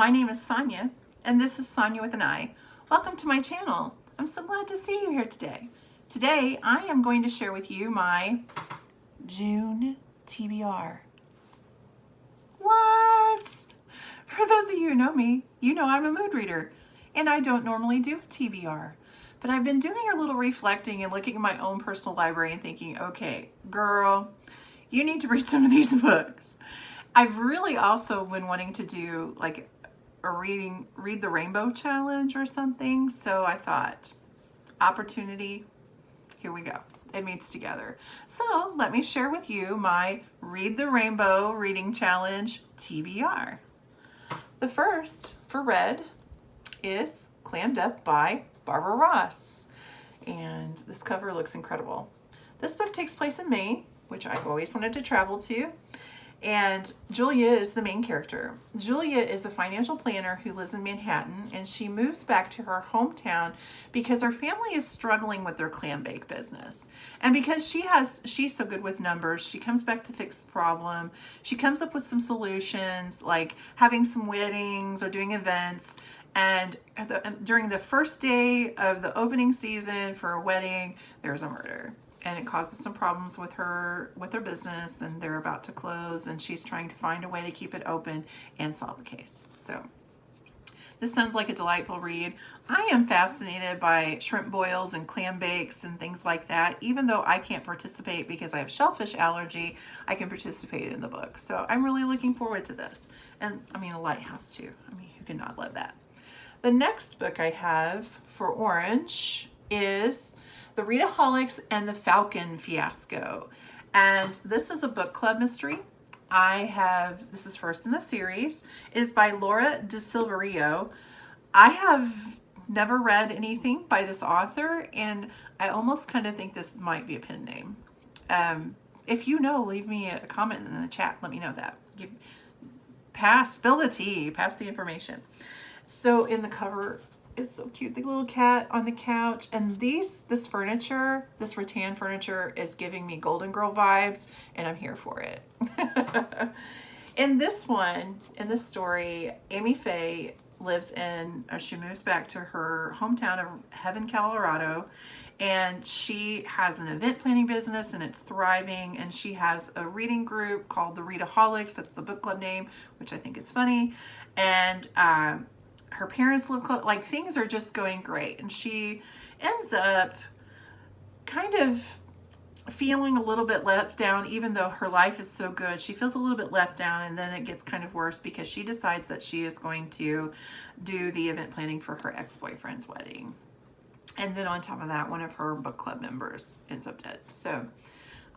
My name is Sonia, and this is Sonia with an I. Welcome to my channel. I'm so glad to see you here today. Today, I am going to share with you my June TBR. What? For those of you who know me, you know I'm a mood reader, and I don't normally do a TBR. But I've been doing a little reflecting and looking at my own personal library and thinking, okay, girl, you need to read some of these books. I've really also been wanting to do like a read the rainbow challenge or something. So I thought, opportunity, here we go. It meets together. So let me share with you my Read the Rainbow Reading Challenge TBR. The first for red is Clammed Up by Barbara Ross. And this cover looks incredible. This book takes place in Maine, which I've always wanted to travel to. And Julia is the main character. Julia is a financial planner who lives in Manhattan, and she moves back to her hometown because her family is struggling with their clam bake business. And because she's so good with numbers, she comes back to fix the problem. She comes up with some solutions, like having some weddings or doing events. And during the first day of the opening season for a wedding, there's a murder. And it causes some problems with her business, and they're about to close, and she's trying to find a way to keep it open and solve the case. So this sounds like a delightful read. I am fascinated by shrimp boils and clam bakes and things like that. Even though I can't participate because I have shellfish allergy, I can participate in the book. So I'm really looking forward to this. And I mean, a lighthouse too. I mean, who could not love that? The next book I have for orange is The Readaholics and the Falcon Fiasco. And this is a book club mystery. This is first in the series. It is by Laura De Silverio. I have never read anything by this author, and I almost kind of think this might be a pen name. If you know, leave me a comment in the chat. Let me know that. Spill the tea, pass the information. So in the cover is so cute, the little cat on the couch, and this furniture, this rattan furniture is giving me Golden Girl vibes, and I'm here for it. In this story, Amy Faye she moves back to her hometown of Heaven, Colorado, and she has an event planning business, and it's thriving, and she has a reading group called the Readaholics. That's the book club name, which I think is funny. And her parents live close, like things are just going great. And she ends up kind of feeling a little bit left down, even though her life is so good. She feels a little bit left down, and then it gets kind of worse because she decides that she is going to do the event planning for her ex-boyfriend's wedding. And then on top of that, one of her book club members ends up dead. So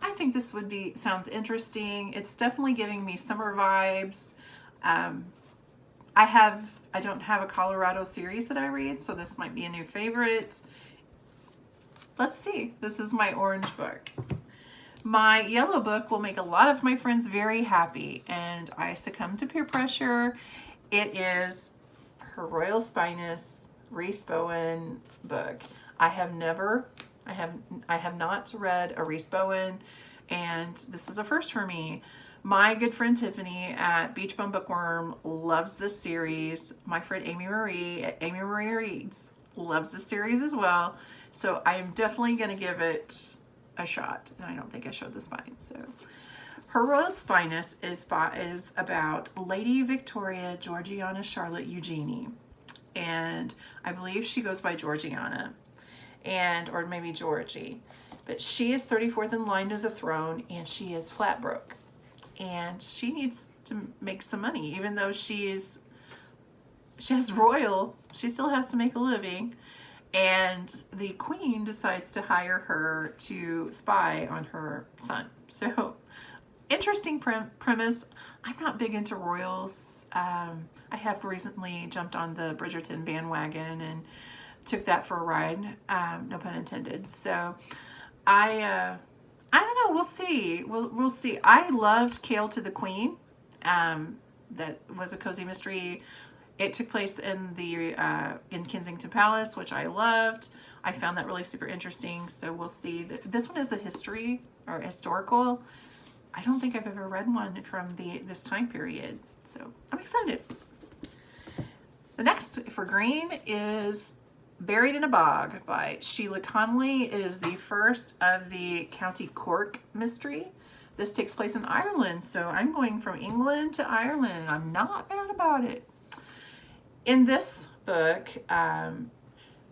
I think this sounds interesting. It's definitely giving me summer vibes. I don't have a Colorado series that I read, so this might be a new favorite. Let's see. This is my orange book. My yellow book will make a lot of my friends very happy, and I succumb to peer pressure. It is Her Royal Spyness Rhys Bowen book. I have not read a Rhys Bowen, and this is a first for me. My good friend Tiffany at Beach Bum Bookworm loves this series. My friend Amy Marie at Amy Marie Reads loves this series as well. So I am definitely going to give it a shot. And I don't think I showed the spine. So Her Royal Spyness is about Lady Victoria Georgiana Charlotte Eugenie. And I believe she goes by Georgiana, or maybe Georgie. But she is 34th in line to the throne, and she is flat broke. And she needs to make some money, even though she has royal, she still has to make a living. And the queen decides to hire her to spy on her son. So interesting premise. I'm not big into royals. I have recently jumped on the Bridgerton bandwagon and took that for a ride. No pun intended. So I don't know. We'll see. We'll see. I loved Kale to the Queen. That was a cozy mystery. It took place in Kensington Palace, which I loved. I found that really super interesting. So we'll see. This one is a history or historical. I don't think I've ever read one from this time period. So I'm excited. The next for green is Buried in a Bog by Sheila Connolly. It is the first of the County Cork mystery. This takes place in Ireland, so I'm going from England to Ireland, and I'm not mad about it. In this book,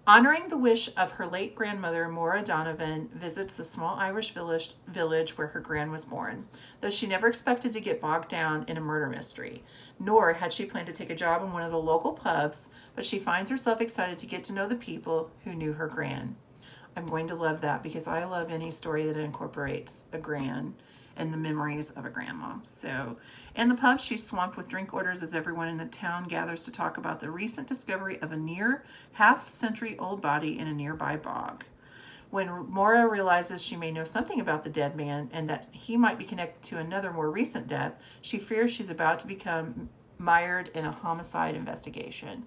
honoring the wish of her late grandmother, Maura Donovan visits the small Irish village where her gran was born, though she never expected to get bogged down in a murder mystery, nor had she planned to take a job in one of the local pubs, but she finds herself excited to get to know the people who knew her gran. I'm going to love that because I love any story that incorporates a gran and the memories of a grandma. So, in the pub, she's swamped with drink orders as everyone in the town gathers to talk about the recent discovery of a near half-century-old body in a nearby bog. When Maura realizes she may know something about the dead man and that he might be connected to another more recent death, she fears she's about to become mired in a homicide investigation.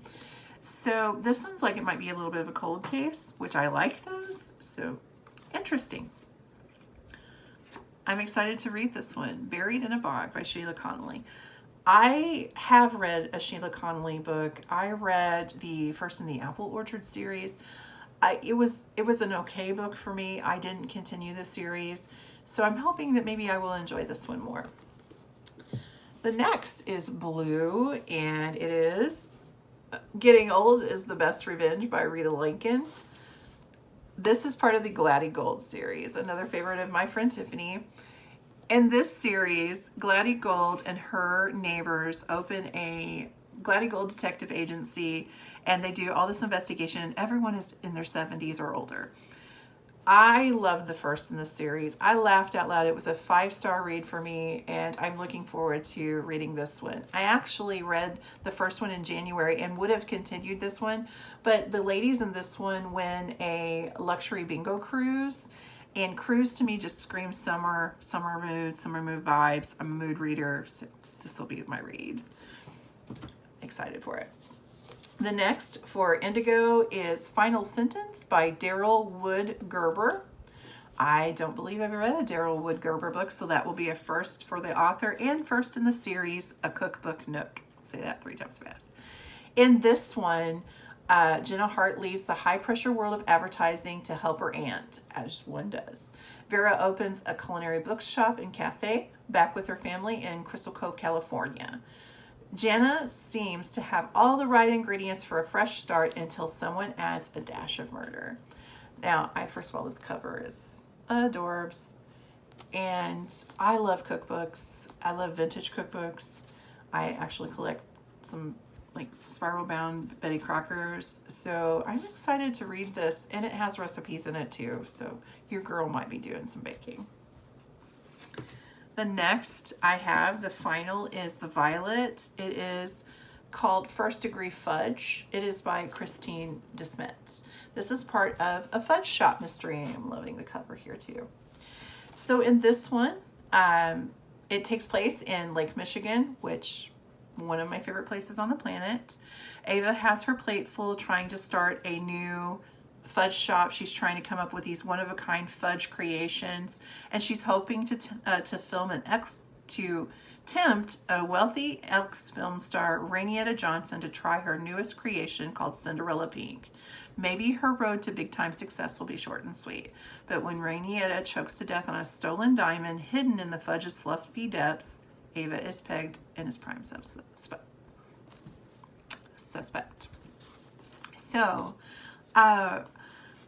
So this sounds like it might be a little bit of a cold case, which I like those, so interesting. I'm excited to read this one, Buried in a Bog by Sheila Connolly. I have read a Sheila Connolly book. I read the first in the Apple Orchard series. It was an okay book for me. I didn't continue the series, so I'm hoping that maybe I will enjoy this one more. The next is Blue, and it is Getting Old is the Best Revenge by Rita Lincoln. This is part of the Gladdy Gold series, another favorite of my friend Tiffany. In this series, Gladdy Gold and her neighbors open a Gladdy Gold detective agency, and they do all this investigation, and everyone is in their 70s or older. I loved the first in this series. I laughed out loud. It was a 5-star read for me, and I'm looking forward to reading this one. I actually read the first one in January and would have continued this one, but the ladies in this one win a luxury bingo cruise, and cruise to me just screams summer mood vibes. I'm a mood reader, so this will be my read. Excited for it. The next for Indigo is Final Sentence by Daryl Wood Gerber. I don't believe I've ever read a Daryl Wood Gerber book, so that will be a first for the author and first in the series, A Cookbook Nook. Say that 3 times fast. In this one, Jenna Hart leaves the high-pressure world of advertising to help her aunt, as one does. Vera opens a culinary bookshop and cafe back with her family in Crystal Cove, California. Jenna seems to have all the right ingredients for a fresh start until someone adds a dash of murder. Now, first of all, this cover is adorbs, and I love cookbooks. I love vintage cookbooks. I actually collect some like spiral bound Betty Crockers, so I'm excited to read this, and it has recipes in it too, so your girl might be doing some baking. The next I have, the final, is The Violet. It is called First Degree Fudge. It is by Christine DeSmet. This is part of a fudge shop mystery. I'm loving the cover here too. So in this one, it takes place in Lake Michigan, which one of my favorite places on the planet. Ava has her plate full trying to start a new fudge shop. She's trying to come up with these one-of-a-kind fudge creations, and she's hoping to tempt a wealthy ex-film star Rainietta Johnson to try her newest creation called Cinderella Pink. Maybe her road to big-time success will be short and sweet, but when Rainietta chokes to death on a stolen diamond hidden in the fudge's fluffy depths, Ava is pegged and is prime suspect. So,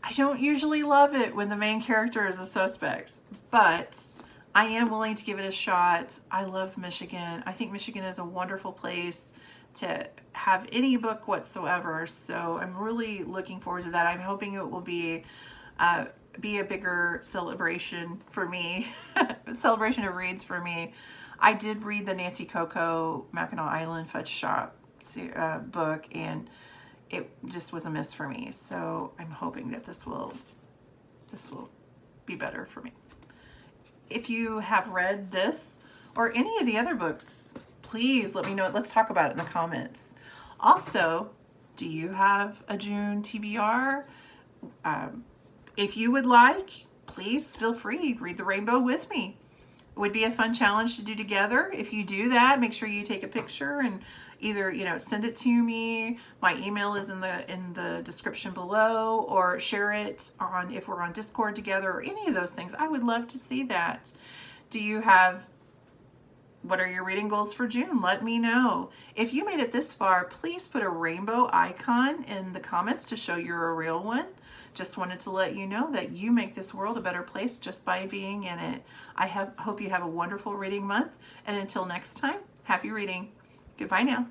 I don't usually love it when the main character is a suspect, but I am willing to give it a shot. I love Michigan. I think Michigan is a wonderful place to have any book whatsoever, so I'm really looking forward to that. I'm hoping it will be a bigger celebration for me, a celebration of reads for me. I did read the Nancy Coco Mackinac Island Fudge Shop book, and it just was a miss for me. So I'm hoping that this will be better for me. If you have read this or any of the other books, please let me know. Let's talk about it in the comments. Also, do you have a June TBR? If you would like, please feel free, read the rainbow with me. It would be a fun challenge to do together. If you do that, make sure you take a picture and either, send it to me. My email is in the description below, or share it on, if we're on Discord together, or any of those things. I would love to see that. What are your reading goals for June? Let me know. If you made it this far, please put a rainbow icon in the comments to show you're a real one. Just wanted to let you know that you make this world a better place just by being in it. Hope you have a wonderful reading month, and until next time, happy reading. Goodbye now.